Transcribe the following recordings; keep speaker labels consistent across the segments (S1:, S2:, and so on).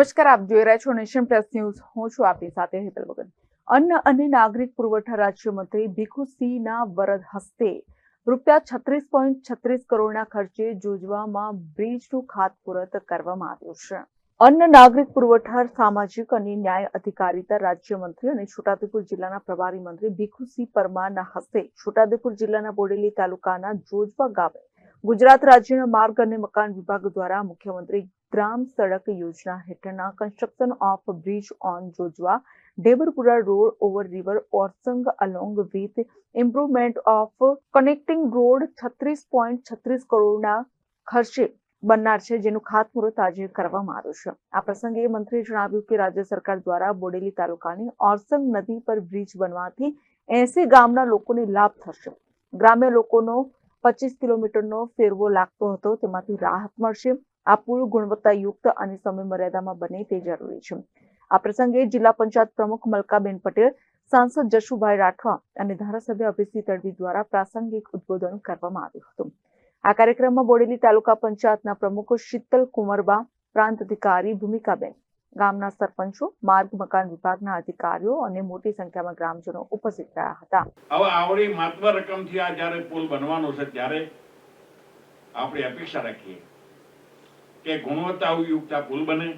S1: નમસ્કાર, આપ જોઈ રહ્યા છો નેશન પ્લસ ન્યૂઝ. હું છું આપની સાથે હેતલ વગર. અન્ન અને નાગરિક પુરવઠા રાજ્યમંત્રી ભીખુસિંહના વરદ હસ્તે ₹36.36 કરોડના ખર્ચે જોજવામાં બ્રિજનું ખાતમુહૂર્ત કરવામાં આવ્યું છે. અન્ન નાગરિક પુરવઠા સામાજિક અને ન્યાય અધિકારીતા રાજ્યમંત્રી અને છોટાઉદેપુર જિલ્લાના પ્રભારી મંત્રી ભીખુસિંહ પરમારના હસ્તે છોટાઉદેપુર જિલ્લાના બોડેલી તાલુકાના જોજવા ગામે ગુજરાત રાજ્યના માર્ગ અને મકાન વિભાગ દ્વારા મુખ્યમંત્રી ગ્રામ સડક યોજના હેઠળના construction of bridge on Jojwa Deberpura road over river Orsang along with improvement of connecting road 36.36 કરોડના ખર્ચે બનનાર છે, જેનું ખાતમુહૂર્ત આજે કરવામાં આવ્યું છે. આ પ્રસંગે મંત્રીએ જણાવ્યું કે રાજ્ય સરકાર દ્વારા બોડેલી તાલુકાની ઓરસંગ નદી પર બ્રિજ બનવાથી 80 ગામના લોકોને લાભ થશે. ગ્રામ્ય લોકોનો 25 કિલોમીટરનો ફેરવો લાગતો હતો, તેમાંથી રાહત મળશે. આ પુલ ગુણવત્તાયુક્ત અને સમય મર્યાદામાં બને તે જરૂરી છે. આ પ્રસંગે જિલ્લા પંચાયત પ્રમુખ મલકાબેન પટેલ, સાંસદ જશુભાઈ રાઠવા અને ધારાસભ્ય અભયસિંહ તડવી દ્વારા પ્રાસંગિક ઉદ્બોધન કરવામાં આવ્યું હતું. આ કાર્યક્રમમાં બોડેલી તાલુકા પંચાયતના પ્રમુખ શીતલ કુંવરબા, પ્રાંત અધિકારી ભૂમિકાબેન, ગામના સરપંચો, માર્ગ મકાન વિભાગના અધિકારીઓ અને મોટી સંખ્યામાં ગ્રામજનો ઉપસ્થિત રહ્યા હતા.
S2: હવે આવડી માત્ર રકમથી આ જ્યારે પુલ બનવાનો છે ત્યારે આપણે અપેક્ષા રાખીએ કે ગુણવત્તાયુક્ત આ પુલ બને,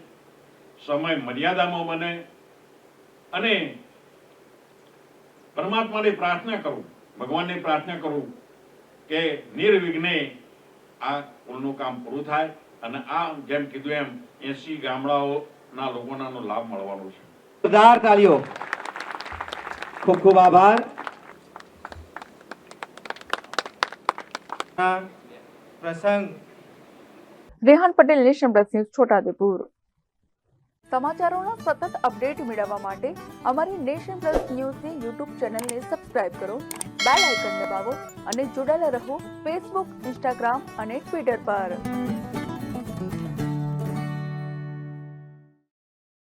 S2: સમય મર્યાદામાં બને અને પરમાત્માને પ્રાર્થના કરું, ભગવાનને પ્રાર્થના કરું કે નિર્વિઘ્ને આ પુલનું કામ પૂરું થાય અને આ જેમ કીધું એમ 80 ગામડાઓના લોકોનો લાભ મળવાનો છે.
S3: જોરદાર તાળીઓ. ખૂબ ખૂબ આભાર. પ્રસંગ
S1: Rehan Patel, nation plus news, Chhotaudepur. સમાચારોના સતત અપડેટ મેળવવા માટે અમારી નેશન પ્લસ ન્યૂઝની યુટ્યુબ ચેનલને સબસ્ક્રાઇબ કરો, બેલ આઇકન દબાવો અને જોડાયેલા રહો ફેસબુક, ઇન્સ્ટાગ્રામ અને ટ્વિટર પર.